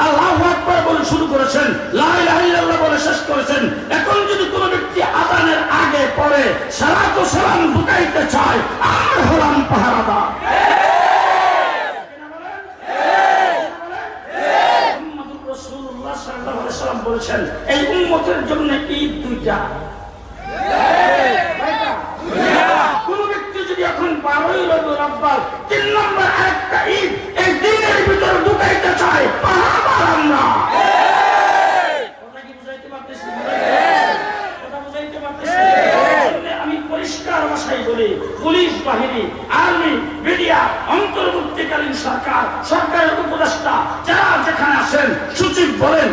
আল্লাহু আকবার বলে শুরু করেছেন, লা ইলাহা ইল্লাল্লাহ বলে শেষ করেছেন। এখন যদি কোনো ব্যক্তি আযানের আগে পড়ে সালাত ও সালাম ঢুকাইতে চায়, আমরা হলাম পাহারাদার। মুহাম্মদুর রাসূলুল্লাহ সাল্লাল্লাহু আলাইহি ওয়াসাল্লাম বলেছেন, এই উম্মতের জন্য ঈদ দুইটা। কোন ব্যক্তি যদি এখন 12ই রবিউল আউয়াল 3 নম্বর আরেকটা ঈদ এই দিনের ভিতরে ঢুকাইতে চায়, পাহারাদার আমরা। কথা কি বুঝাইতে পারতেছি? কথা বুঝাইতে পারতেছি? আমি পরিষ্কার ভাষায় বলি, পুলিশ বাহিনী, আর্মি, মিডিয়া, অন্তর্বর্তীকালীন সরকার, সরকারের উপদেষ্টা যারা যেখানে আছেন, সচিব বলেন,